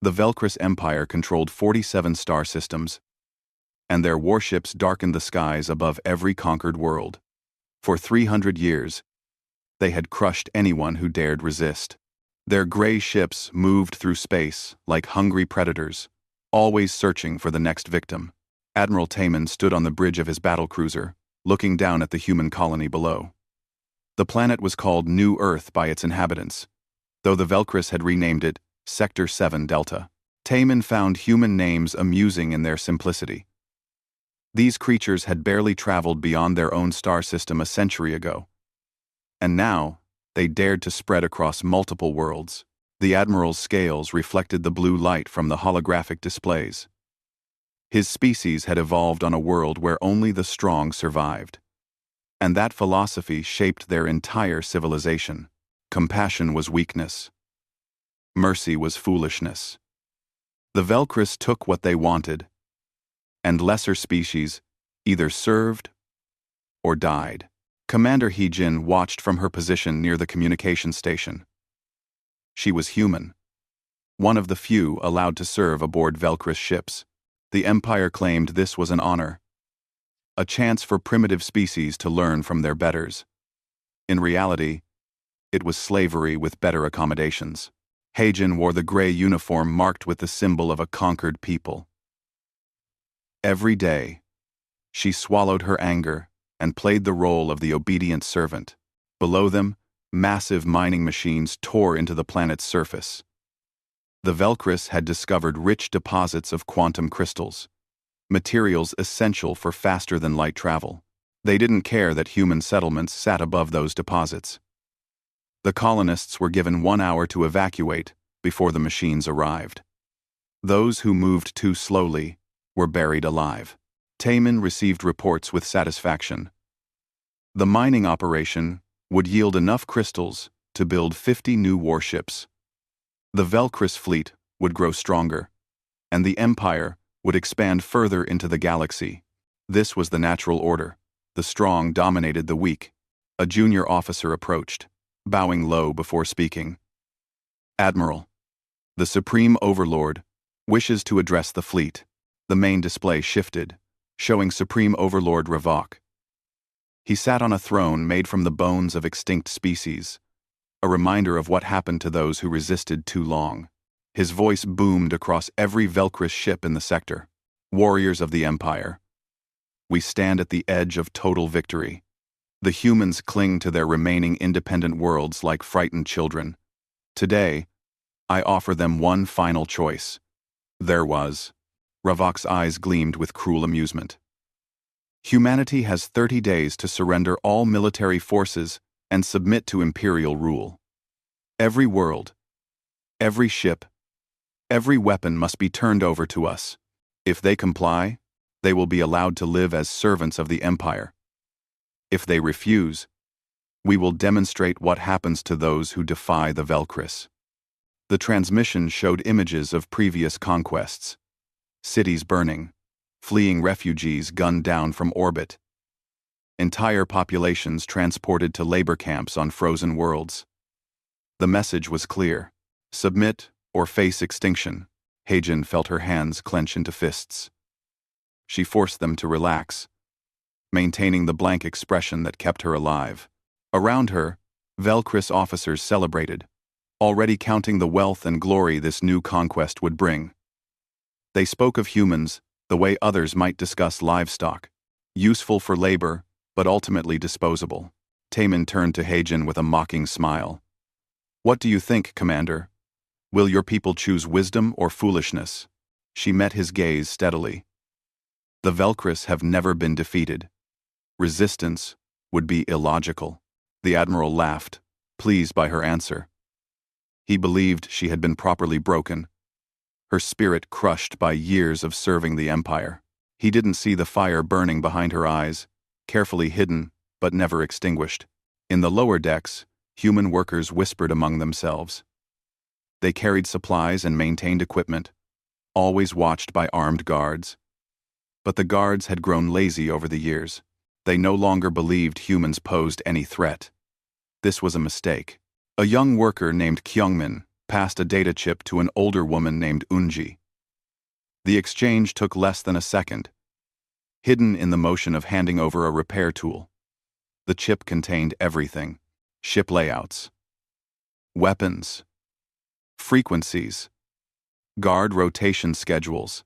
The Velcris Empire controlled 47 star systems, and their warships darkened the skies above every conquered world. For 300 years, they had crushed anyone who dared resist. Their gray ships moved through space like hungry predators, always searching for the next victim. Admiral Taman stood on the bridge of his battlecruiser, looking down at the human colony below. The planet was called New Earth by its inhabitants, though the Velcris had renamed it Sector 7 Delta. Taman found human names amusing in their simplicity. These creatures had barely traveled beyond their own star system a century ago, and now they dared to spread across multiple worlds. The Admiral's scales reflected the blue light from the holographic displays. His species had evolved on a world where only the strong survived, and that philosophy shaped their entire civilization. Compassion was weakness. Mercy was foolishness. The Velcris took what they wanted, and lesser species either served or died. Commander Heejin watched from her position near the communication station. She was human, one of the few allowed to serve aboard Velcris ships. The Empire claimed this was an honor, a chance for primitive species to learn from their betters. In reality, it was slavery with better accommodations. Heijin wore the gray uniform marked with the symbol of a conquered people. Every day, she swallowed her anger and played the role of the obedient servant. Below them, massive mining machines tore into the planet's surface. The Velcris had discovered rich deposits of quantum crystals, materials essential for faster-than-light travel. They didn't care that human settlements sat above those deposits. The colonists were given 1 hour to evacuate before the machines arrived. Those who moved too slowly were buried alive. Taman received reports with satisfaction. The mining operation would yield enough crystals to build 50 new warships. The Velcris fleet would grow stronger, and the Empire would expand further into the galaxy. This was the natural order. The strong dominated the weak. A junior officer approached, bowing low before speaking. Admiral, the Supreme Overlord wishes to address the fleet. The main display shifted, showing Supreme Overlord Ravok. He sat on a throne made from the bones of extinct species, a reminder of what happened to those who resisted too long. His voice boomed across every Velcris ship in the sector. Warriors of the Empire, we stand at the edge of total victory. The humans cling to their remaining independent worlds like frightened children. Today, I offer them one final choice. There was. Ravok's eyes gleamed with cruel amusement. Humanity has 30 days to surrender all military forces and submit to imperial rule. Every world, every ship, every weapon must be turned over to us. If they comply, they will be allowed to live as servants of the Empire. If they refuse, we will demonstrate what happens to those who defy the Velcris. The transmission showed images of previous conquests. Cities burning, fleeing refugees gunned down from orbit. Entire populations transported to labor camps on frozen worlds. The message was clear. Submit or face extinction. Heijin felt her hands clench into fists. She forced them to relax, maintaining the blank expression that kept her alive. Around her, Velcris officers celebrated, already counting the wealth and glory this new conquest would bring. They spoke of humans the way others might discuss livestock, useful for labor, but ultimately disposable. Taman turned to Heijin with a mocking smile. What do you think, Commander? Will your people choose wisdom or foolishness? She met his gaze steadily. The Velcris have never been defeated. Resistance would be illogical. The Admiral laughed, pleased by her answer. He believed she had been properly broken, her spirit crushed by years of serving the Empire. He didn't see the fire burning behind her eyes, carefully hidden but never extinguished. In the lower decks, human workers whispered among themselves. They carried supplies and maintained equipment, always watched by armed guards. But the guards had grown lazy over the years. They no longer believed humans posed any threat. This was a mistake. A young worker named Kyungmin passed a data chip to an older woman named Unji. The exchange took less than a second, hidden in the motion of handing over a repair tool. The chip contained everything: ship layouts, weapons, frequencies, guard rotation schedules,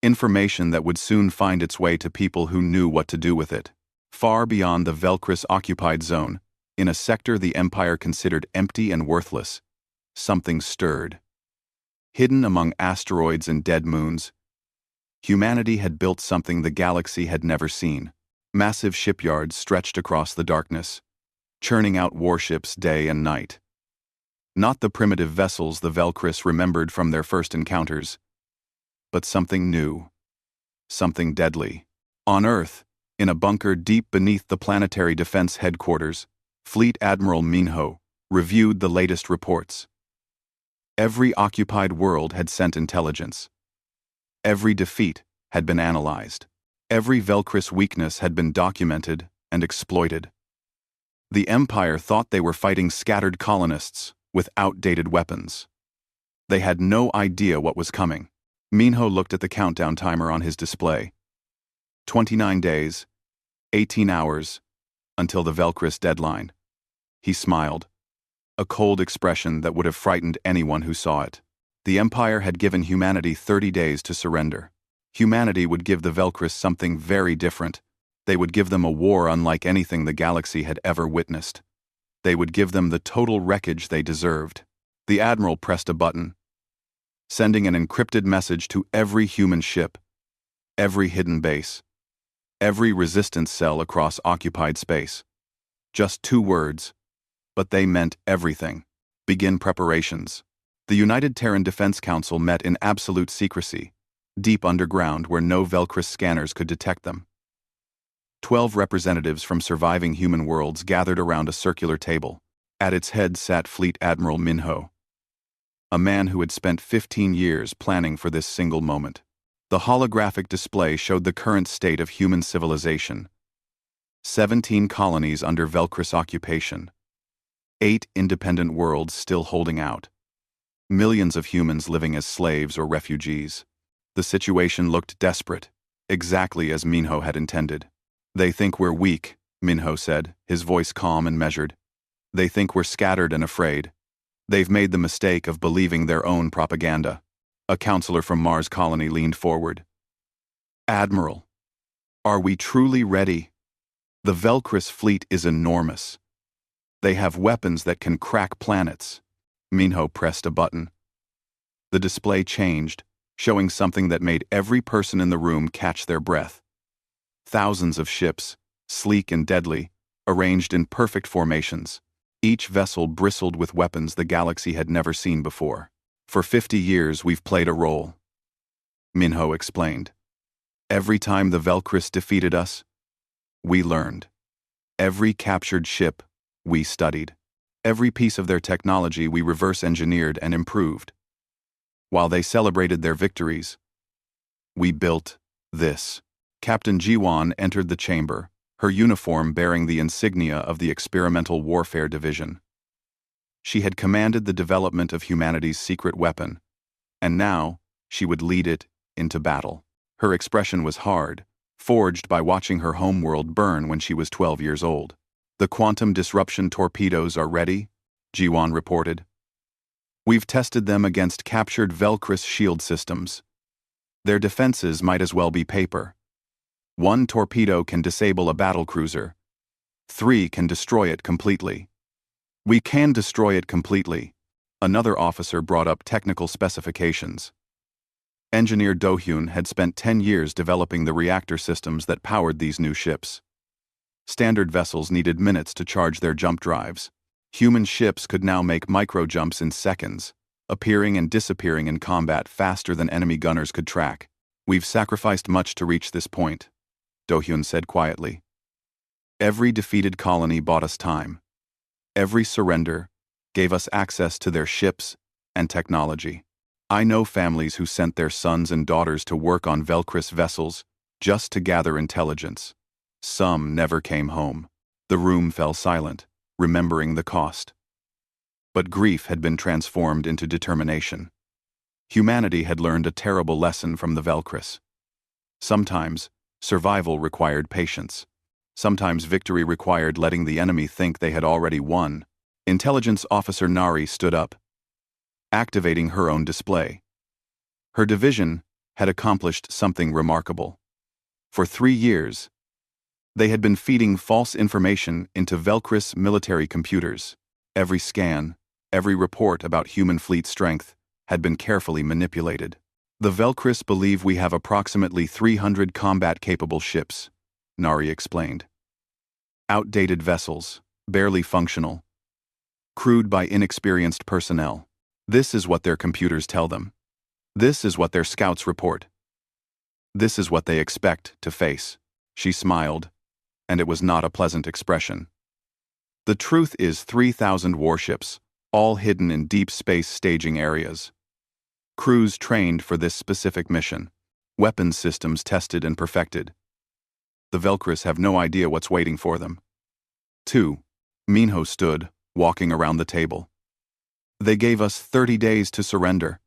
information that would soon find its way to people who knew what to do with it. Far beyond the Velcris-occupied zone, in a sector the Empire considered empty and worthless, something stirred. Hidden among asteroids and dead moons, humanity had built something the galaxy had never seen. Massive shipyards stretched across the darkness, churning out warships day and night. Not the primitive vessels the Velcris remembered from their first encounters, but something new, something deadly. On Earth, in a bunker deep beneath the Planetary Defense Headquarters, Fleet Admiral Minho reviewed the latest reports. Every occupied world had sent intelligence. Every defeat had been analyzed. Every Velcris weakness had been documented and exploited. The Empire thought they were fighting scattered colonists with outdated weapons. They had no idea what was coming. Minho looked at the countdown timer on his display. 29 days, 18 hours, until the Velcris deadline. He smiled, a cold expression that would have frightened anyone who saw it. The Empire had given humanity 30 days to surrender. Humanity would give the Velcris something very different. They would give them a war unlike anything the galaxy had ever witnessed. They would give them the total wreckage they deserved. The Admiral pressed a button, sending an encrypted message to every human ship, every hidden base, every resistance cell across occupied space. Just 2 words, but they meant everything. Begin preparations. The United Terran Defense Council met in absolute secrecy, deep underground where no Velcris scanners could detect them. 12 representatives from surviving human worlds gathered around a circular table. At its head sat Fleet Admiral Minho, a man who had spent 15 years planning for this single moment. The holographic display showed the current state of human civilization. 17 colonies under Velcris occupation. 8 independent worlds still holding out. Millions of humans living as slaves or refugees. The situation looked desperate, exactly as Minho had intended. "They think we're weak," Minho said, his voice calm and measured. "They think we're scattered and afraid. They've made the mistake of believing their own propaganda." A counselor from Mars Colony leaned forward. "Admiral, are we truly ready? The Velcris fleet is enormous. They have weapons that can crack planets." Minho pressed a button. The display changed, showing something that made every person in the room catch their breath. Thousands of ships, sleek and deadly, arranged in perfect formations. Each vessel bristled with weapons the galaxy had never seen before. "For 50 years we've played a role," Minho explained. "Every time the Velcris defeated us, we learned. Every captured ship, we studied. Every piece of their technology we reverse-engineered and improved. While they celebrated their victories, we built this." Captain Jiwan entered the chamber, her uniform bearing the insignia of the Experimental Warfare Division. She had commanded the development of humanity's secret weapon, and now she would lead it into battle. Her expression was hard, forged by watching her homeworld burn when she was 12 years old. "The quantum disruption torpedoes are ready," Jiwan reported. "We've tested them against captured Velcris shield systems. Their defenses might as well be paper. 1 torpedo can disable a battlecruiser. 3 can destroy it completely." "We can destroy it completely," another officer brought up technical specifications. Engineer Do-hyun had spent 10 years developing the reactor systems that powered these new ships. Standard vessels needed minutes to charge their jump drives. Human ships could now make micro-jumps in seconds, appearing and disappearing in combat faster than enemy gunners could track. "We've sacrificed much to reach this point," Do-hyun said quietly. "Every defeated colony bought us time. Every surrender gave us access to their ships and technology. I know families who sent their sons and daughters to work on Velcris vessels just to gather intelligence. Some never came home." The room fell silent, remembering the cost. But grief had been transformed into determination. Humanity had learned a terrible lesson from the Velcris. Sometimes, survival required patience. Sometimes victory required letting the enemy think they had already won. Intelligence Officer Nari stood up, activating her own display. Her division had accomplished something remarkable. For 3 years, they had been feeding false information into Velcris military computers. Every scan, every report about human fleet strength had been carefully manipulated. The Velcris believe we have approximately 300 combat-capable ships, Nari explained. Outdated vessels, barely functional, crewed by inexperienced personnel. This is what their computers tell them. This is what their scouts report. This is what they expect to face. She smiled, and it was not a pleasant expression. The truth is 3,000 warships, all hidden in deep space staging areas. Crews trained for this specific mission. Weapons systems tested and perfected. The Velcris have no idea what's waiting for them. 2. Minho stood, walking around the table. They gave us 30 days to surrender.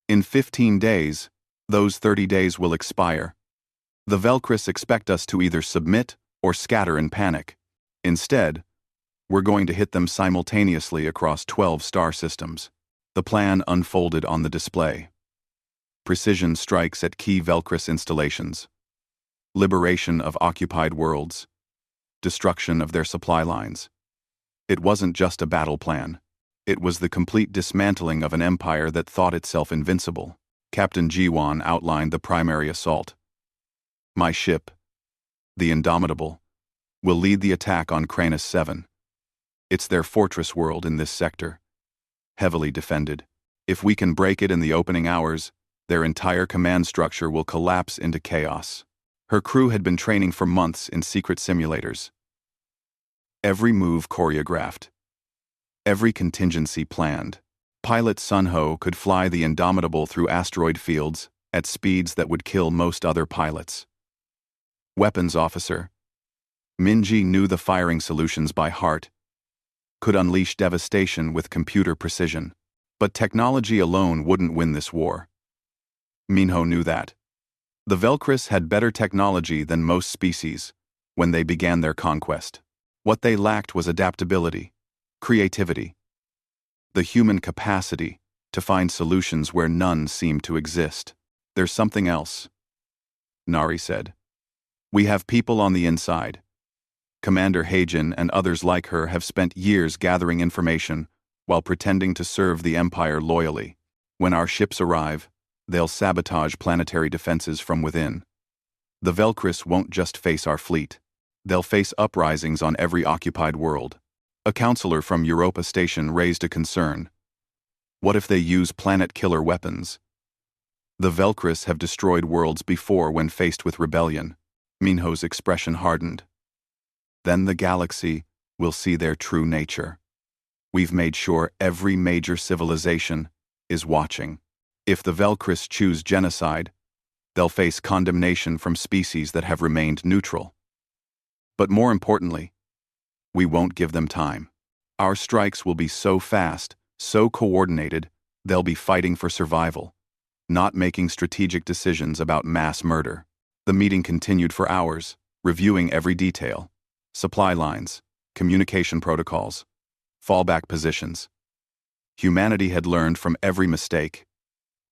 In 15 days, those 30 days will expire. The Velcris expect us to either submit or scatter in panic. Instead, we're going to hit them simultaneously across 12 star systems. The plan unfolded on the display. Precision strikes at key Velcris installations. Liberation of occupied worlds. Destruction of their supply lines. It wasn't just a battle plan. It was the complete dismantling of an empire that thought itself invincible. Captain Jiwan outlined the primary assault. My ship, the Indomitable, will lead the attack on Cranus 7. It's their fortress world in this sector. Heavily defended. If we can break it in the opening hours, their entire command structure will collapse into chaos. Her crew had been training for months in secret simulators. Every move choreographed. Every contingency planned. Pilot Sunho could fly the Indomitable through asteroid fields at speeds that would kill most other pilots. Weapons Officer Minji knew the firing solutions by heart, could unleash devastation with computer precision. But technology alone wouldn't win this war. Minho knew that. The Velcris had better technology than most species when they began their conquest. What they lacked was adaptability, creativity, the human capacity to find solutions where none seemed to exist. There's something else, Nari said. We have people on the inside. Commander Heijin and others like her have spent years gathering information while pretending to serve the Empire loyally. When our ships arrive, they'll sabotage planetary defenses from within. The Velcris won't just face our fleet. They'll face uprisings on every occupied world. A counselor from Europa Station raised a concern. What if they use planet-killer weapons? The Velcris have destroyed worlds before when faced with rebellion. Minho's expression hardened. Then the galaxy will see their true nature. We've made sure every major civilization is watching. If the Velcris choose genocide, they'll face condemnation from species that have remained neutral. But more importantly, we won't give them time. Our strikes will be so fast, so coordinated, they'll be fighting for survival, not making strategic decisions about mass murder. The meeting continued for hours, reviewing every detail. Supply lines, communication protocols, fallback positions. Humanity had learned from every mistake,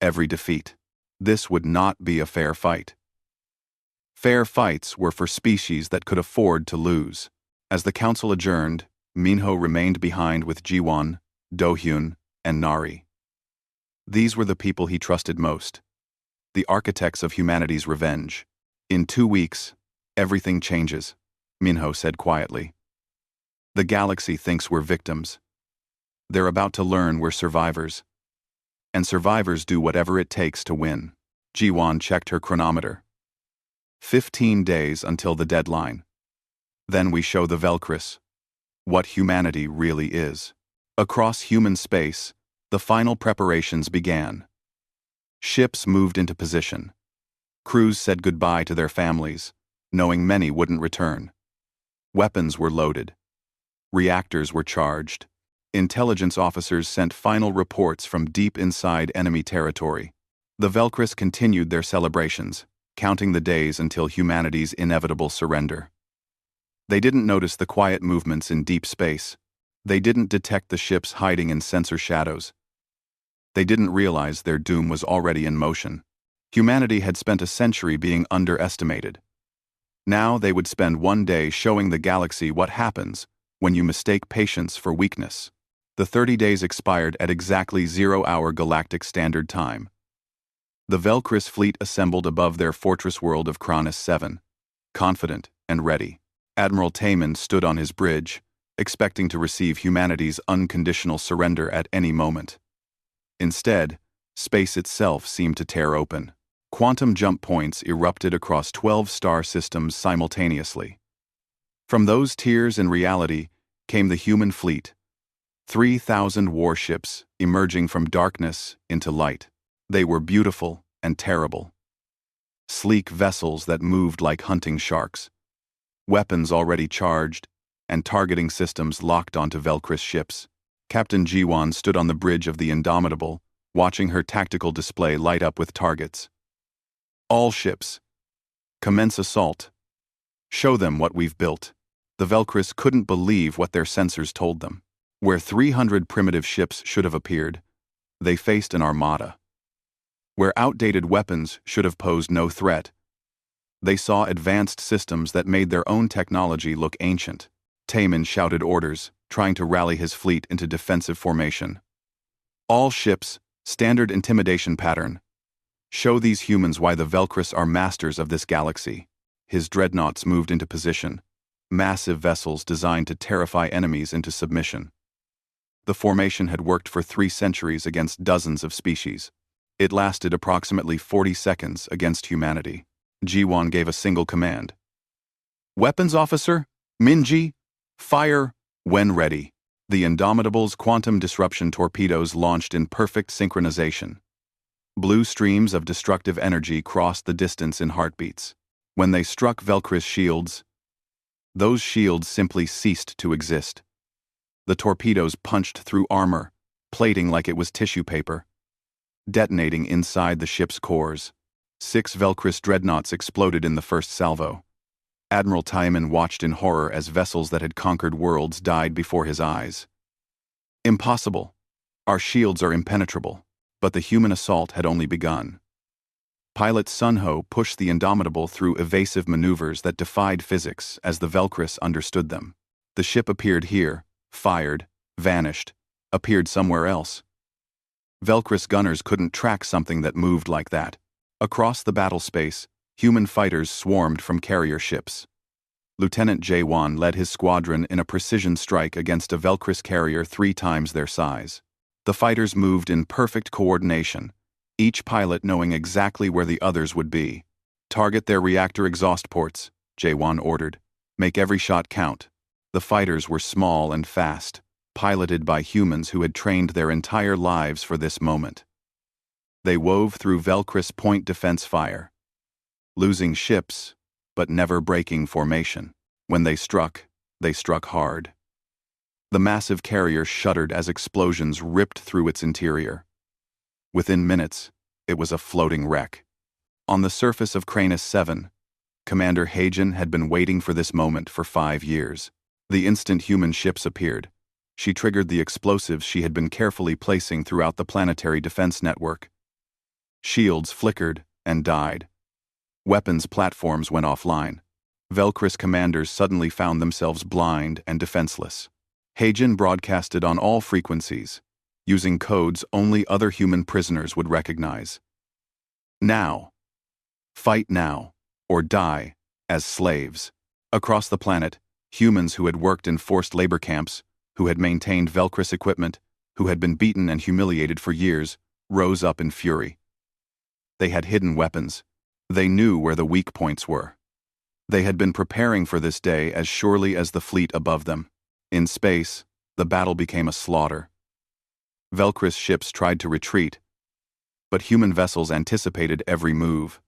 every defeat. This would not be a fair fight. Fair fights were for species that could afford to lose. As the council adjourned, Minho remained behind with Jiwon, Dohyun, and Nari. These were the people he trusted most, the architects of humanity's revenge. In 2 weeks, everything changes, Minho said quietly. The galaxy thinks we're victims. They're about to learn we're survivors. And survivors do whatever it takes to win. Jiwon checked her chronometer. 15 days until the deadline. Then we show the Velcris what humanity really is. Across human space, the final preparations began. Ships moved into position. Crews said goodbye to their families, knowing many wouldn't return. Weapons were loaded. Reactors were charged. Intelligence officers sent final reports from deep inside enemy territory. The Velcris continued their celebrations, counting the days until humanity's inevitable surrender. They didn't notice the quiet movements in deep space. They didn't detect the ships hiding in sensor shadows. They didn't realize their doom was already in motion. Humanity had spent a century being underestimated. Now they would spend one day showing the galaxy what happens when you mistake patience for weakness. The 30 days expired at exactly 0-hour Galactic Standard Time. The Velcris fleet assembled above their fortress world of Cronus 7, confident and ready. Admiral Taman stood on his bridge, expecting to receive humanity's unconditional surrender at any moment. Instead, space itself seemed to tear open. Quantum jump points erupted across 12 star systems simultaneously. From those tiers in reality came the human fleet, 3,000 warships emerging from darkness into light. They were beautiful and terrible. Sleek vessels that moved like hunting sharks. Weapons already charged, and targeting systems locked onto Velcris ships. Captain Jiwan stood on the bridge of the Indomitable, watching her tactical display light up with targets. All ships, commence assault. Show them what we've built. The Velcris couldn't believe what their sensors told them. Where 300 primitive ships should have appeared, they faced an armada. Where outdated weapons should have posed no threat, they saw advanced systems that made their own technology look ancient. Taman shouted orders, trying to rally his fleet into defensive formation. All ships, standard intimidation pattern. Show these humans why the Velcris are masters of this galaxy. His dreadnoughts moved into position, massive vessels designed to terrify enemies into submission. The formation had worked for 3 centuries against dozens of species. It lasted approximately 40 seconds against humanity. Jiwan gave a single command. Weapons officer, Minji, fire when ready. The Indomitable's quantum disruption torpedoes launched in perfect synchronization. Blue streams of destructive energy crossed the distance in heartbeats. When they struck Velcris shields, those shields simply ceased to exist. The torpedoes punched through armor, plating like it was tissue paper, detonating inside the ship's cores. 6 Velcris dreadnoughts exploded in the first salvo. Admiral Taman watched in horror as vessels that had conquered worlds died before his eyes. Impossible. Our shields are impenetrable. But the human assault had only begun. Pilot Sunho pushed the Indomitable through evasive maneuvers that defied physics as the Velcris understood them. The ship appeared here, fired, vanished, appeared somewhere else. Velcris gunners couldn't track something that moved like that. Across the battle space, human fighters swarmed from carrier ships. Lieutenant Jaewon led his squadron in a precision strike against a Velcris carrier 3 times their size. The fighters moved in perfect coordination, each pilot knowing exactly where the others would be. Target their reactor exhaust ports, Jaewon ordered. Make every shot count. The fighters were small and fast, piloted by humans who had trained their entire lives for this moment. They wove through Velcris point defense fire, losing ships, but never breaking formation. When they struck hard. The massive carrier shuddered as explosions ripped through its interior. Within minutes, it was a floating wreck. On the surface of Cronus 7, Commander Hagen had been waiting for this moment for 5 years. The instant human ships appeared, she triggered the explosives she had been carefully placing throughout the planetary defense network. Shields flickered and died. Weapons platforms went offline. Velcris commanders suddenly found themselves blind and defenseless. Hagen broadcasted on all frequencies, using codes only other human prisoners would recognize. Now. Fight now, or die, as slaves. Across the planet, humans who had worked in forced labor camps, who had maintained Velcris equipment, who had been beaten and humiliated for years, rose up in fury. They had hidden weapons. They knew where the weak points were. They had been preparing for this day as surely as the fleet above them. In space, the battle became a slaughter. Velcris ships tried to retreat, but human vessels anticipated every move.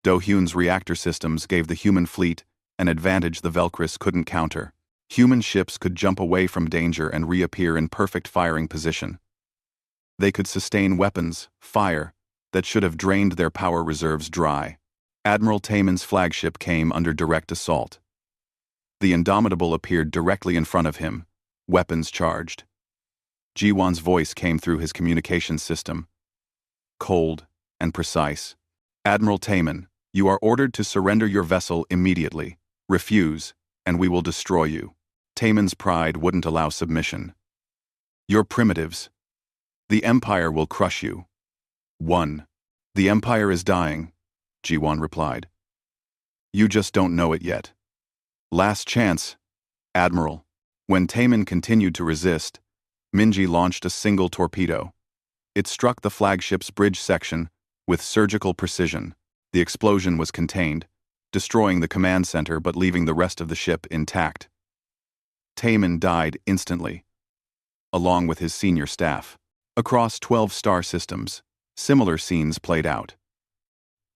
Do Hyun's reactor systems gave the human fleet an advantage the Velcris couldn't counter. Human ships could jump away from danger and reappear in perfect firing position. They could sustain weapons, fire, that should have drained their power reserves dry. Admiral Taemin's flagship came under direct assault. The Indomitable appeared directly in front of him, weapons charged. Jiwon's voice came through his communications system, cold and precise. Admiral Taemin, you are ordered to surrender your vessel immediately. Refuse, and we will destroy you. Taemin's pride wouldn't allow submission. You're primitives. The Empire will crush you. 1. The Empire is dying, Jiwon replied. You just don't know it yet. Last chance, Admiral. When Taemin continued to resist, Minji launched a single torpedo. It struck the flagship's bridge section with surgical precision. The explosion was contained, destroying the command center but leaving the rest of the ship intact. Taemin died instantly, along with his senior staff. Across 12 star systems, similar scenes played out.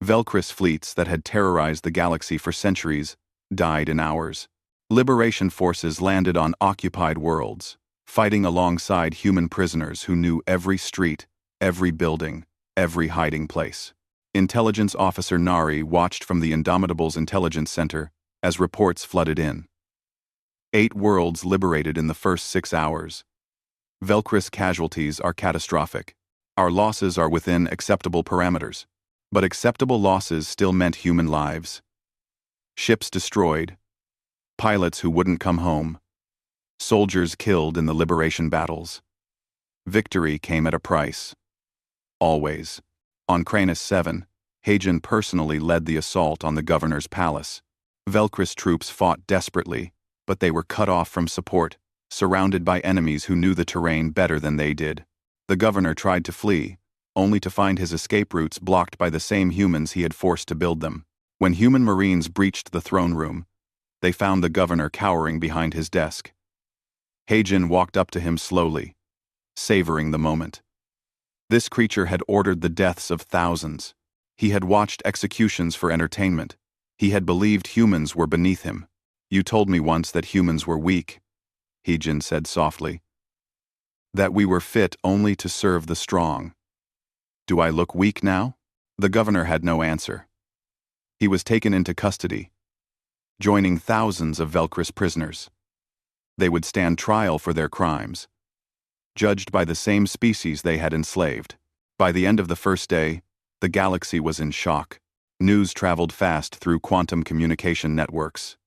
Velcris fleets that had terrorized the galaxy for centuries died in hours. Liberation forces landed on occupied worlds, fighting alongside human prisoners who knew every street, every building, every hiding place. Intelligence Officer Nari watched from the Indomitable's intelligence center as reports flooded in. 8 worlds liberated in the first 6 hours. Velcris casualties are catastrophic. Our losses are within acceptable parameters. But acceptable losses still meant human lives. Ships destroyed. Pilots who wouldn't come home. Soldiers killed in the liberation battles. Victory came at a price. Always. On Cranus 7, Hagen personally led the assault on the governor's palace. Velcris troops fought desperately, but they were cut off from support, surrounded by enemies who knew the terrain better than they did. The governor tried to flee, only to find his escape routes blocked by the same humans he had forced to build them. When human marines breached the throne room, they found the governor cowering behind his desk. Hagen walked up to him slowly, savoring the moment. This creature had ordered the deaths of thousands. He had watched executions for entertainment. He had believed humans were beneath him. You told me once that humans were weak, Hagen said softly. That we were fit only to serve the strong. Do I look weak now? The governor had no answer. He was taken into custody, joining thousands of Velcris prisoners. They would stand trial for their crimes, judged by the same species they had enslaved. By the end of the first day, the galaxy was in shock. News traveled fast through quantum communication networks.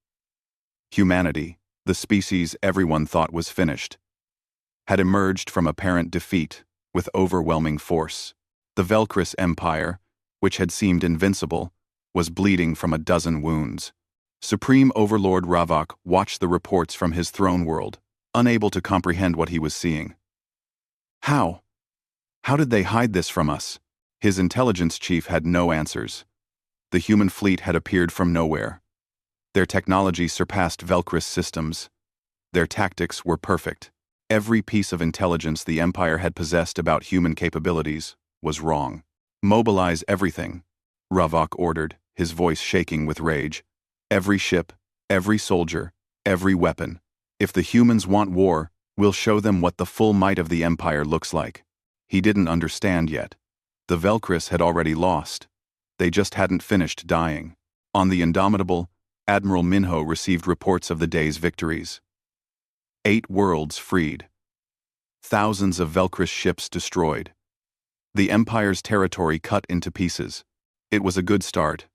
Humanity, the species everyone thought was finished, had emerged from apparent defeat with overwhelming force. The Velcris Empire, which had seemed invincible, was bleeding from a dozen wounds. Supreme Overlord Ravok watched the reports from his throne world, unable to comprehend what he was seeing. How? How did they hide this from us? His intelligence chief had no answers. The human fleet had appeared from nowhere. Their technology surpassed Velcris systems. Their tactics were perfect. Every piece of intelligence the Empire had possessed about human capabilities was wrong. Mobilize everything, Ravok ordered, his voice shaking with rage. Every ship, every soldier, every weapon. If the humans want war, we'll show them what the full might of the Empire looks like. He didn't understand yet. The Velcris had already lost. They just hadn't finished dying. On the Indomitable, Admiral Minho received reports of the day's victories. 8 worlds freed. Thousands of Velcris ships destroyed. The Empire's territory cut into pieces. It was a good start,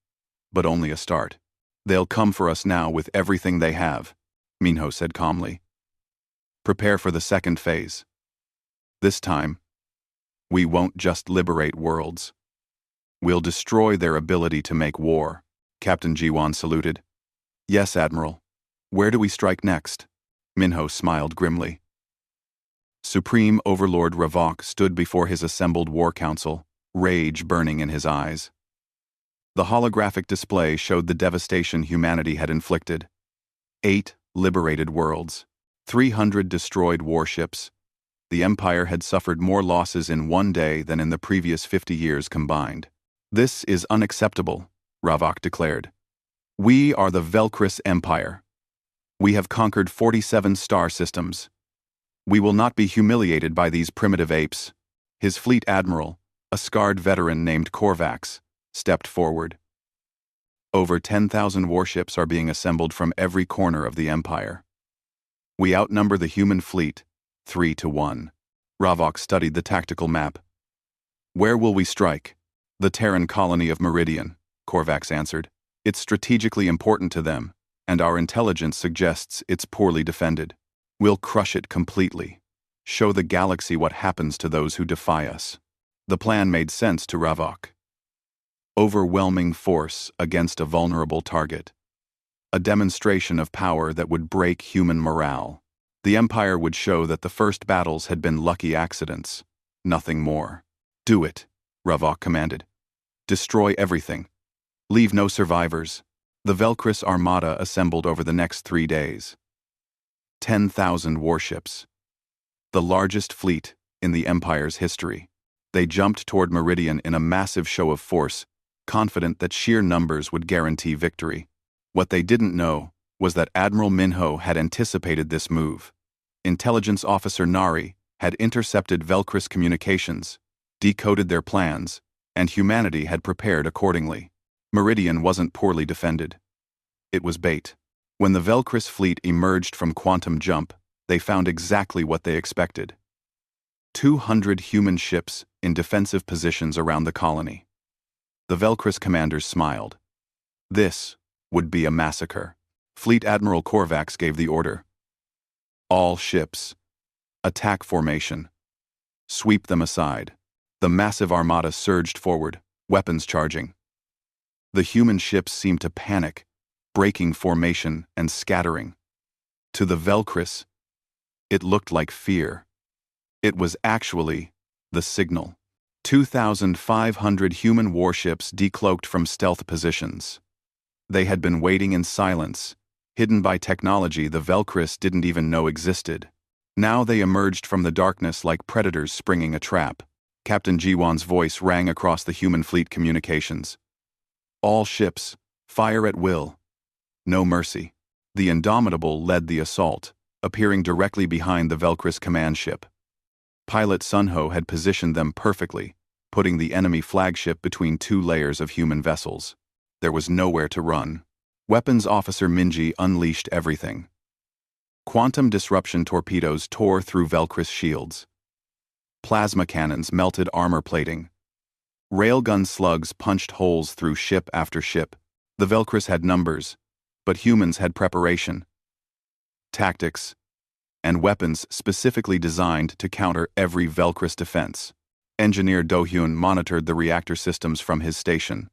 but only a start. They'll come for us now with everything they have, Minho said calmly. Prepare for the second phase. This time, we won't just liberate worlds. We'll destroy their ability to make war. Captain Jiwon saluted. Yes, Admiral. Where do we strike next? Minho smiled grimly. Supreme Overlord Ravok stood before his assembled war council, rage burning in his eyes. The holographic display showed the devastation humanity had inflicted. 8 liberated worlds, 300 destroyed warships. The Empire had suffered more losses in one day than in the previous 50 years combined. This is unacceptable, Ravok declared. We are the Velcris Empire. We have conquered 47 star systems. We will not be humiliated by these primitive apes. His fleet admiral, a scarred veteran named Korvax, stepped forward. Over 10,000 warships are being assembled from every corner of the Empire. We outnumber the human fleet, 3-1. Ravok studied the tactical map. Where will we strike? The Terran colony of Meridian, Korvax answered. It's strategically important to them, and our intelligence suggests it's poorly defended. We'll crush it completely. Show the galaxy what happens to those who defy us. The plan made sense to Ravok. Overwhelming force against a vulnerable target. A demonstration of power that would break human morale. The Empire would show that the first battles had been lucky accidents. Nothing more. Do it, Ravok commanded. Destroy everything. Leave no survivors. The Velcris Armada assembled over the next 3 days. 10,000 warships. The largest fleet in the Empire's history. They jumped toward Meridian in a massive show of force, confident that sheer numbers would guarantee victory. What they didn't know was that Admiral Minho had anticipated this move. Intelligence Officer Nari had intercepted Velcris communications, decoded their plans, and humanity had prepared accordingly. Meridian wasn't poorly defended. It was bait. When the Velcris fleet emerged from Quantum Jump, they found exactly what they expected. 200 human ships in defensive positions around the colony. The Velcris commanders smiled. This would be a massacre. Fleet Admiral Korvax gave the order. All ships. Attack formation. Sweep them aside. The massive armada surged forward, weapons charging. The human ships seemed to panic, breaking formation and scattering. To the Velcris, it looked like fear. It was actually the signal. 2,500 human warships decloaked from stealth positions. They had been waiting in silence, hidden by technology the Velcris didn't even know existed. Now they emerged from the darkness like predators springing a trap. Captain Jiwan's voice rang across the human fleet communications. All ships, fire at will. No mercy. The Indomitable led the assault, appearing directly behind the Velcris command ship. Pilot Sunho had positioned them perfectly, putting the enemy flagship between 2 layers of human vessels. There was nowhere to run. Weapons Officer Minji unleashed everything. Quantum disruption torpedoes tore through Velcris shields. Plasma cannons melted armor plating. Railgun slugs punched holes through ship after ship. The Velcris had numbers, but humans had preparation, tactics, and weapons specifically designed to counter every Velcris defense. Engineer Do-hyun monitored the reactor systems from his station.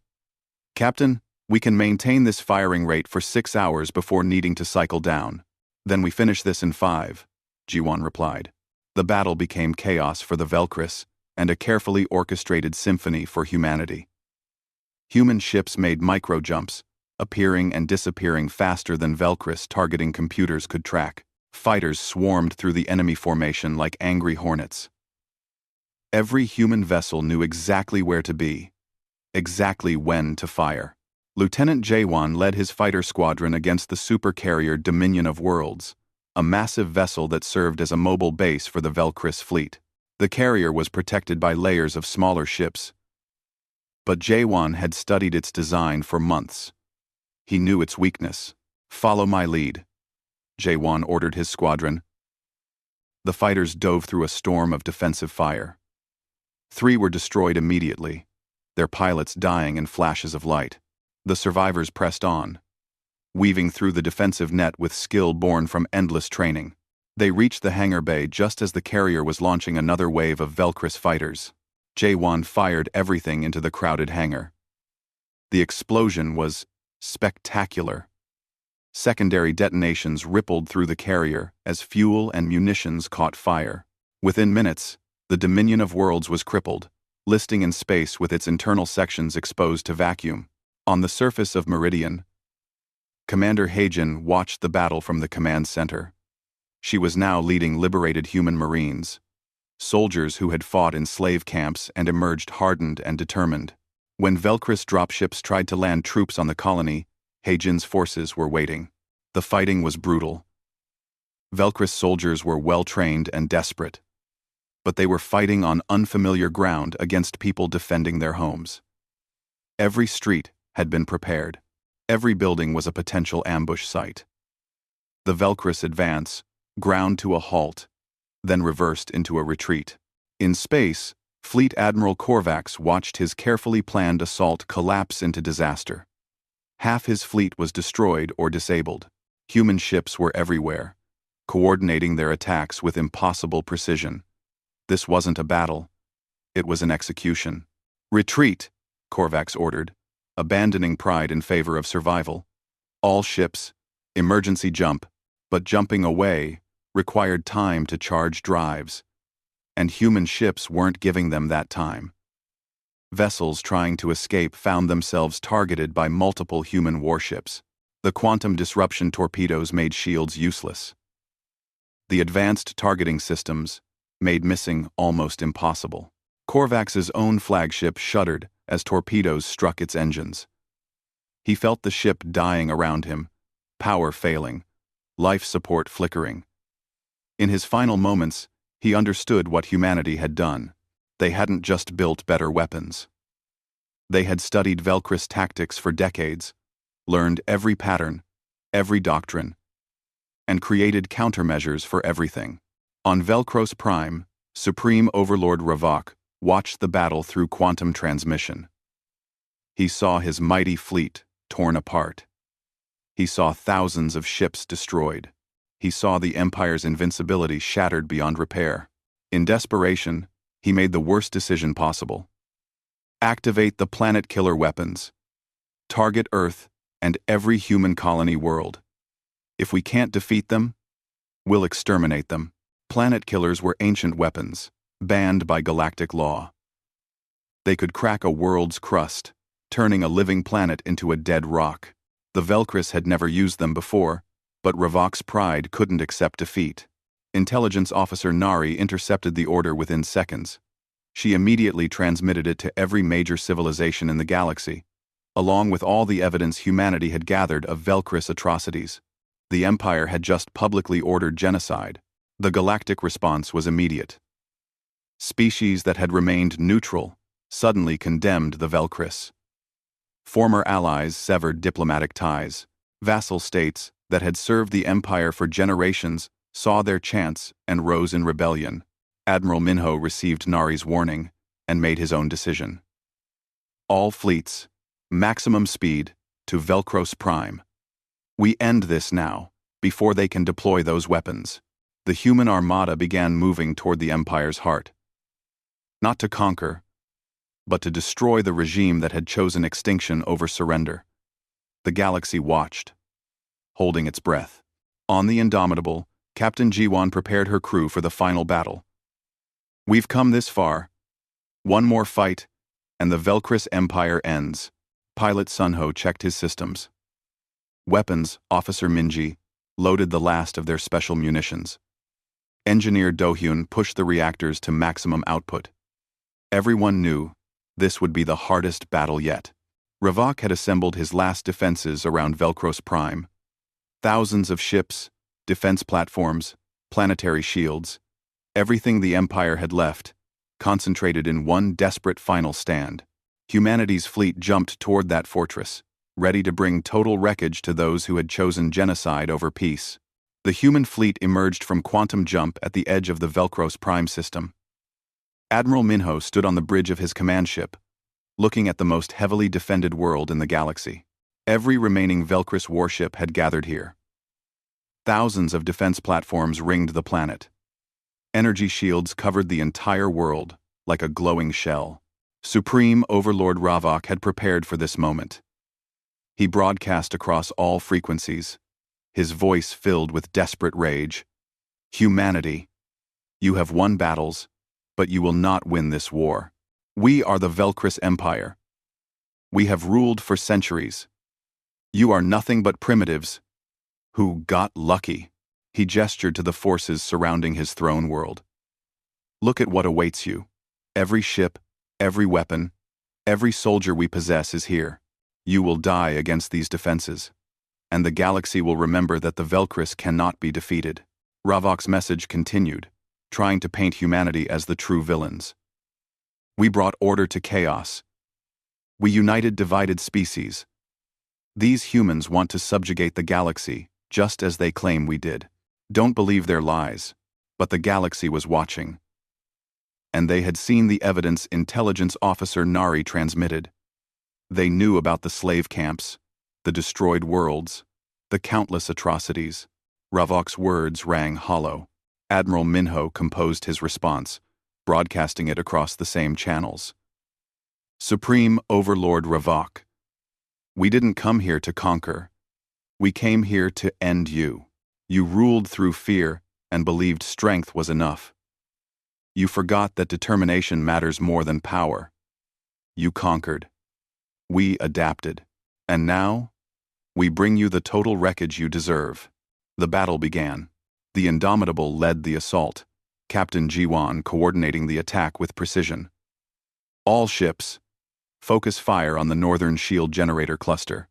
Captain, we can maintain this firing rate for 6 hours before needing to cycle down. Then we finish this in 5, Jiwon replied. The battle became chaos for the Velcris and a carefully orchestrated symphony for humanity. Human ships made micro-jumps, appearing and disappearing faster than Velcris targeting computers could track. Fighters swarmed through the enemy formation like angry hornets. Every human vessel knew exactly where to be, exactly when to fire. Lieutenant Jaewon led his fighter squadron against the supercarrier Dominion of Worlds, a massive vessel that served as a mobile base for the Velcris fleet. The carrier was protected by layers of smaller ships, but Jaewon had studied its design for months. He knew its weakness. Follow my lead, Jaewon ordered his squadron. The fighters dove through a storm of defensive fire. 3 were destroyed immediately, their pilots dying in flashes of light. The survivors pressed on, weaving through the defensive net with skill born from endless training. They reached the hangar bay just as the carrier was launching another wave of Velcris fighters. Jaewon fired everything into the crowded hangar. The explosion was spectacular. Secondary detonations rippled through the carrier as fuel and munitions caught fire. Within minutes, the Dominion of Worlds was crippled, listing in space with its internal sections exposed to vacuum. On the surface of Meridian, Commander Heijin watched the battle from the command center. She was now leading liberated human marines, soldiers who had fought in slave camps and emerged hardened and determined. When Velcris dropships tried to land troops on the colony, Heijin's forces were waiting. The fighting was brutal. Velcris soldiers were well-trained and desperate, but they were fighting on unfamiliar ground against people defending their homes. Every street had been prepared. Every building was a potential ambush site. The Velcris advance ground to a halt, then reversed into a retreat. In space, Fleet Admiral Korvax watched his carefully planned assault collapse into disaster. Half his fleet was destroyed or disabled. Human ships were everywhere, coordinating their attacks with impossible precision. This wasn't a battle. It was an execution. "Retreat," Korvax ordered, abandoning pride in favor of survival. All ships, emergency jump, but jumping away required time to charge drives, and human ships weren't giving them that time. Vessels trying to escape found themselves targeted by multiple human warships. The quantum disruption torpedoes made shields useless. The advanced targeting systems made missing almost impossible. Korvax's own flagship shuddered as torpedoes struck its engines. He felt the ship dying around him, power failing, life support flickering. In his final moments, he understood what humanity had done. They hadn't just built better weapons. They had studied Velcris tactics for decades, learned every pattern, every doctrine, and created countermeasures for everything. On Velcros Prime, Supreme Overlord Ravok watched the battle through quantum transmission. He saw his mighty fleet torn apart. He saw thousands of ships destroyed. He saw the Empire's invincibility shattered beyond repair. In desperation, he made the worst decision possible. Activate the planet killer weapons. Target Earth and every human colony world. If we can't defeat them, we'll exterminate them. Planet killers were ancient weapons, banned by galactic law. They could crack a world's crust, turning a living planet into a dead rock. The Velcris had never used them before, but Ravok's pride couldn't accept defeat. Intelligence Officer Nari intercepted the order within seconds. She immediately transmitted it to every major civilization in the galaxy, along with all the evidence humanity had gathered of Velcris atrocities. The Empire had just publicly ordered genocide. The galactic response was immediate. Species that had remained neutral suddenly condemned the Velcris. Former allies severed diplomatic ties. Vassal states that had served the Empire for generations saw their chance and rose in rebellion. Admiral Minho received Nari's warning and made his own decision. All fleets, maximum speed, to Velcros Prime. We end this now, before they can deploy those weapons. The human armada began moving toward the Empire's heart. Not to conquer, but to destroy the regime that had chosen extinction over surrender. The galaxy watched, holding its breath. On the Indomitable, Captain Jiwan prepared her crew for the final battle. "We've come this far. One more fight, and the Velcris Empire ends." Pilot Sunho checked his systems. Weapons, Officer Minji, loaded the last of their special munitions. Engineer Dohyun pushed the reactors to maximum output. Everyone knew this would be the hardest battle yet. Ravok had assembled his last defenses around Velcros Prime. Thousands of ships, defense platforms, planetary shields, everything the Empire had left, concentrated in one desperate final stand. Humanity's fleet jumped toward that fortress, ready to bring total wreckage to those who had chosen genocide over peace. The human fleet emerged from quantum jump at the edge of the Velcros Prime system. Admiral Minho stood on the bridge of his command ship, looking at the most heavily defended world in the galaxy. Every remaining Velcris warship had gathered here. Thousands of defense platforms ringed the planet. Energy shields covered the entire world, like a glowing shell. Supreme Overlord Ravok had prepared for this moment. He broadcast across all frequencies, his voice filled with desperate rage. "Humanity, you have won battles, but you will not win this war. We are the Velcris Empire. We have ruled for centuries. You are nothing but primitives who got lucky." He gestured to the forces surrounding his throne world. "Look at what awaits you. Every ship, every weapon, every soldier we possess is here. You will die against these defenses, and the galaxy will remember that the Velcris cannot be defeated. Ravok's message continued, trying to paint humanity as the true villains. We brought order to chaos. We united divided species. These humans want to subjugate the galaxy, just as they claim we did. Don't believe their lies, but the galaxy was watching. And they had seen the evidence intelligence officer Nari transmitted. They knew about the slave camps, the destroyed worlds, the countless atrocities. Ravok's words rang hollow. Admiral Minho composed his response, broadcasting it across the same channels. Supreme Overlord Ravok, we didn't come here to conquer. We came here to end you. You ruled through fear and believed strength was enough. You forgot that determination matters more than power. You conquered. We adapted. And now, we bring you the total wreckage you deserve. The battle began. The Indomitable led the assault, Captain Jiwan coordinating the attack with precision. All ships, focus fire on the northern shield generator cluster.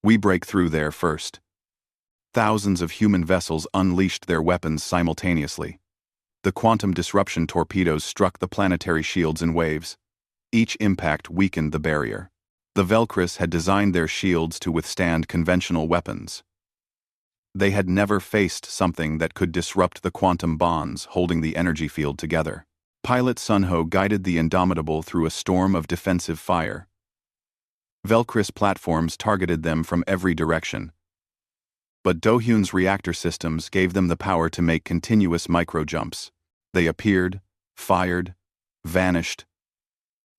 We break through there first. Thousands of human vessels unleashed their weapons simultaneously. The quantum disruption torpedoes struck the planetary shields in waves. Each impact weakened the barrier. The Velcris had designed their shields to withstand conventional weapons. They had never faced something that could disrupt the quantum bonds holding the energy field together. Pilot Sunho guided the Indomitable through a storm of defensive fire. Velcris platforms targeted them from every direction. But Do-hyun's reactor systems gave them the power to make continuous micro-jumps. They appeared, fired, vanished,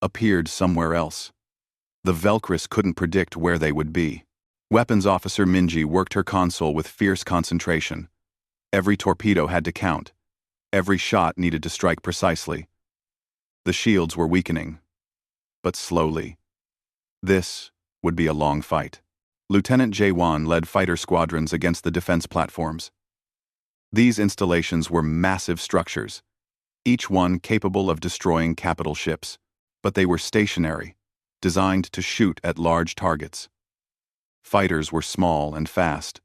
appeared somewhere else. The Velcris couldn't predict where they would be. Weapons Officer Minji worked her console with fierce concentration. Every torpedo had to count. Every shot needed to strike precisely. The shields were weakening, but slowly. This would be a long fight. Lieutenant Jae-won led fighter squadrons against the defense platforms. These installations were massive structures, each one capable of destroying capital ships, but they were stationary, designed to shoot at large targets. Fighters were small and fast,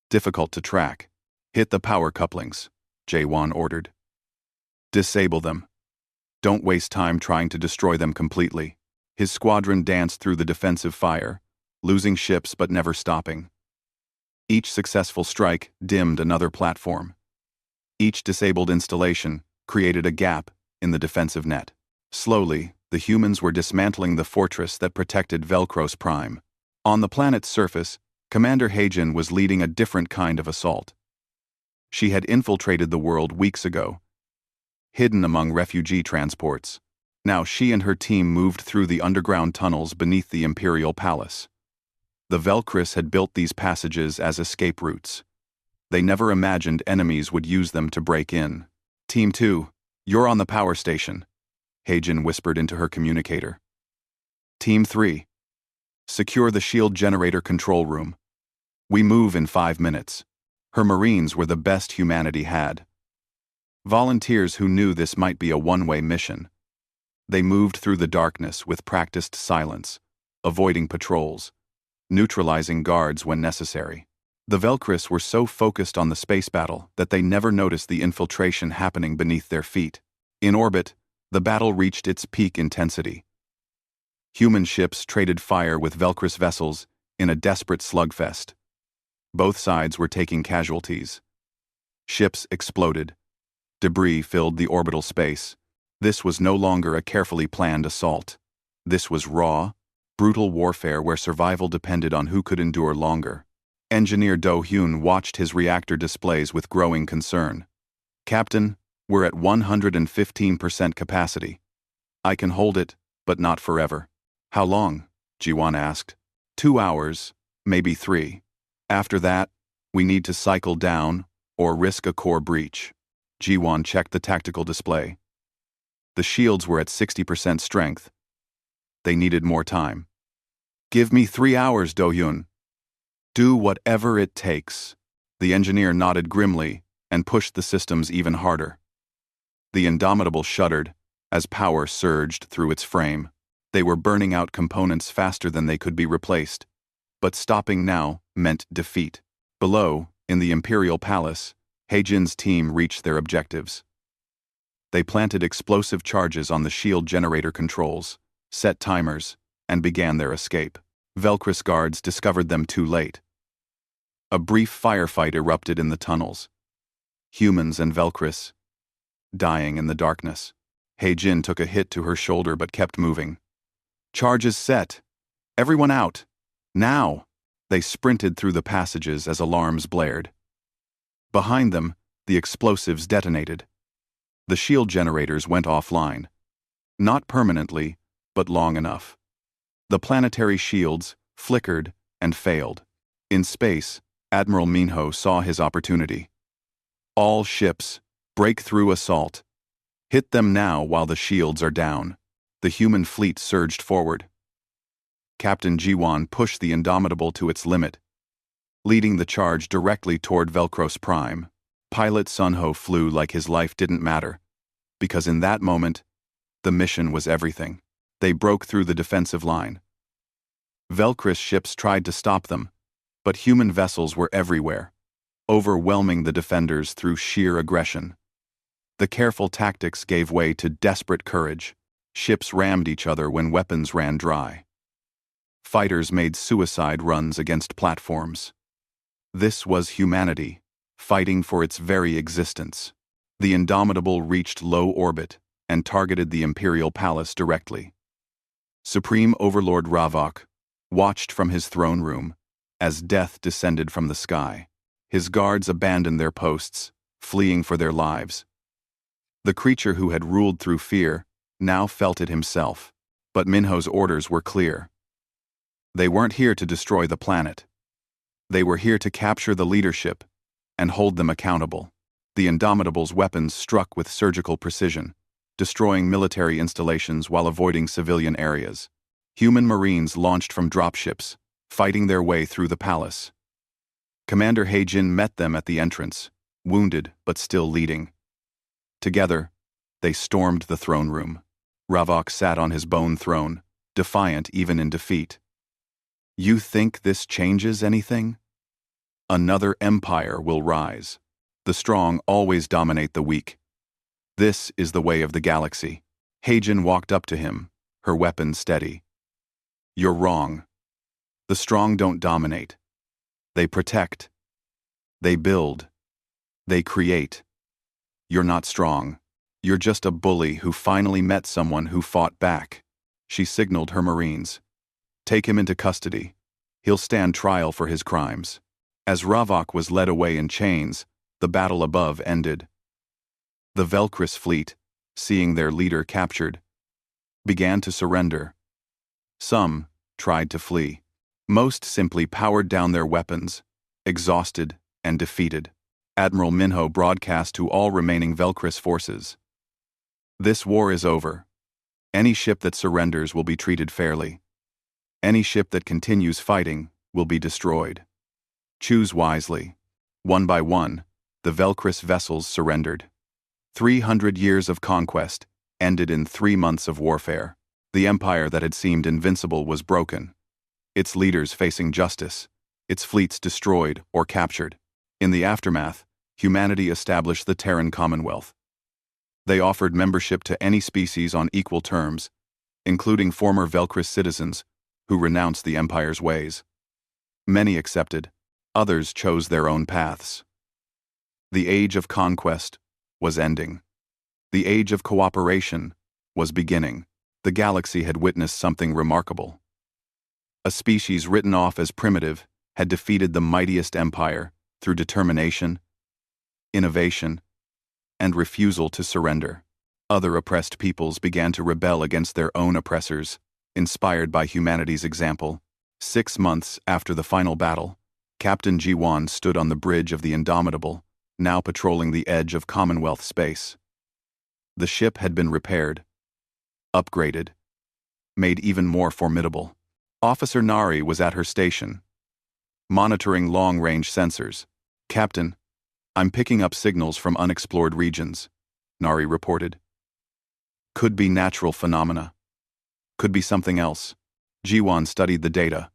difficult to track. Hit the power couplings, Jae-won ordered. Disable them. Don't waste time trying to destroy them completely. His squadron danced through the defensive fire, losing ships but never stopping. Each successful strike dimmed another platform. Each disabled installation created a gap in the defensive net. Slowly, the humans were dismantling the fortress that protected Velcros Prime. On the planet's surface, Commander Heijin was leading a different kind of assault. She had infiltrated the world weeks ago, hidden among refugee transports. Now she and her team moved through the underground tunnels beneath the Imperial Palace. The Velcris had built these passages as escape routes. They never imagined enemies would use them to break in. Team 2, you're on the power station, Heijin whispered into her communicator. Team 3, secure the shield generator control room. We move in 5 minutes. Her Marines were the best humanity had. Volunteers who knew this might be a one-way mission. They moved through the darkness with practiced silence, avoiding patrols, neutralizing guards when necessary. The Velcris were so focused on the space battle that they never noticed the infiltration happening beneath their feet. In orbit, the battle reached its peak intensity. Human ships traded fire with Velcris vessels in a desperate slugfest. Both sides were taking casualties. Ships exploded. Debris filled the orbital space. This was no longer a carefully planned assault. This was raw, brutal warfare where survival depended on who could endure longer. Engineer Do-hyun watched his reactor displays with growing concern. Captain, we're at 115% capacity. I can hold it, but not forever. How long? Jiwan asked. 2 hours, maybe 3. After that, we need to cycle down or risk a core breach. Jiwan checked the tactical display. The shields were at 60% strength. They needed more time. Give me 3 hours, Do-hyun. Do whatever it takes. The engineer nodded grimly and pushed the systems even harder. The Indomitable shuddered as power surged through its frame. They were burning out components faster than they could be replaced. But stopping now meant defeat. Below, in the Imperial Palace, Heijin's team reached their objectives. They planted explosive charges on the shield generator controls, set timers, and began their escape. Velcris guards discovered them too late. A brief firefight erupted in the tunnels. Humans and Velcris dying in the darkness. Heijin took a hit to her shoulder but kept moving. Charges set. Everyone out. Now! They sprinted through the passages as alarms blared. Behind them, the explosives detonated. The shield generators went offline. Not permanently, but long enough. The planetary shields flickered and failed. In space, Admiral Minho saw his opportunity. All ships, breakthrough assault. Hit them now while the shields are down. The human fleet surged forward. Captain Jiwan pushed the Indomitable to its limit, leading the charge directly toward Velcros Prime. Pilot Sunho flew like his life didn't matter, because in that moment, the mission was everything. They broke through the defensive line. Velcris ships tried to stop them, but human vessels were everywhere, overwhelming the defenders through sheer aggression. The careful tactics gave way to desperate courage. Ships rammed each other when weapons ran dry. Fighters made suicide runs against platforms. This was humanity, fighting for its very existence. The Indomitable reached low orbit and targeted the Imperial Palace directly. Supreme Overlord Ravok watched from his throne room as death descended from the sky. His guards abandoned their posts, fleeing for their lives. The creature who had ruled through fear now felt it himself, but Minho's orders were clear. They weren't here to destroy the planet. They were here to capture the leadership and hold them accountable. The Indomitable's weapons struck with surgical precision, destroying military installations while avoiding civilian areas. Human Marines launched from dropships, fighting their way through the palace. Commander Heijin met them at the entrance, wounded but still leading. Together, they stormed the throne room. Ravok sat on his bone throne, defiant even in defeat. You think this changes anything? Another empire will rise. The strong always dominate the weak. This is the way of the galaxy. Heijin walked up to him, her weapon steady. You're wrong. The strong don't dominate. They protect. They build. They create. You're not strong. You're just a bully who finally met someone who fought back. She signaled her Marines. Take him into custody. He'll stand trial for his crimes. As Ravok was led away in chains, the battle above ended. The Velcris fleet, seeing their leader captured, began to surrender. Some tried to flee. Most simply powered down their weapons, exhausted and defeated. Admiral Minho broadcast to all remaining Velcris forces. This war is over. Any ship that surrenders will be treated fairly. Any ship that continues fighting will be destroyed. Choose wisely. One by one, the Velcris vessels surrendered. 300 years of conquest ended in 3 months of warfare. The empire that had seemed invincible was broken. Its leaders facing justice, its fleets destroyed or captured. In the aftermath, humanity established the Terran Commonwealth. They offered membership to any species on equal terms, including former Velcris citizens who renounced the Empire's ways. Many accepted, others chose their own paths. The age of conquest was ending. The age of cooperation was beginning. The galaxy had witnessed something remarkable. A species written off as primitive had defeated the mightiest empire through determination, innovation, and refusal to surrender. Other oppressed peoples began to rebel against their own oppressors, inspired by humanity's example. 6 months after the final battle, Captain Jiwan stood on the bridge of the Indomitable, now patrolling the edge of Commonwealth space. The ship had been repaired, upgraded, made even more formidable. Officer Nari was at her station, monitoring long-range sensors. Captain, I'm picking up signals from unexplored regions, Nari reported. Could be natural phenomena. Could be something else. Jiwan studied the data.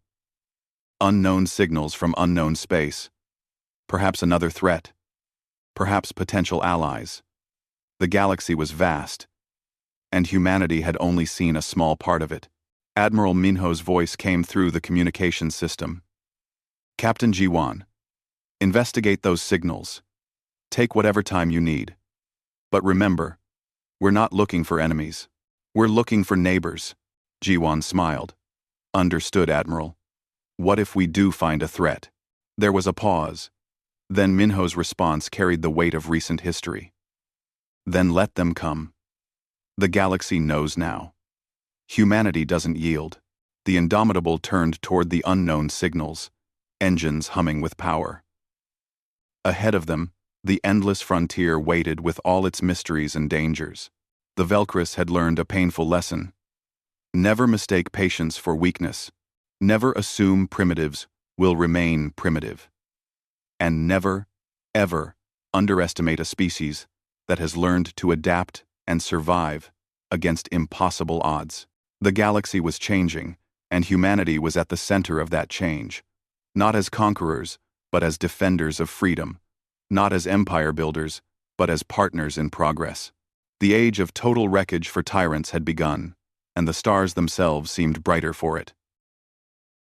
Unknown signals from unknown space. Perhaps another threat. Perhaps potential allies. The galaxy was vast, and humanity had only seen a small part of it. Admiral Minho's voice came through the communications system. Captain Jiwan, investigate those signals. Take whatever time you need. But remember, we're not looking for enemies. We're looking for neighbors. Jiwan smiled. Understood, Admiral. What if we do find a threat? There was a pause. Then Minho's response carried the weight of recent history. Then let them come. The galaxy knows now. Humanity doesn't yield. The Indomitable turned toward the unknown signals, engines humming with power. Ahead of them, the endless frontier waited with all its mysteries and dangers. The Velcris had learned a painful lesson. Never mistake patience for weakness. Never assume primitives will remain primitive. And never, ever underestimate a species that has learned to adapt and survive against impossible odds. The galaxy was changing, and humanity was at the center of that change. Not as conquerors, but as defenders of freedom. Not as empire builders, but as partners in progress. The age of total wreckage for tyrants had begun, and the stars themselves seemed brighter for it.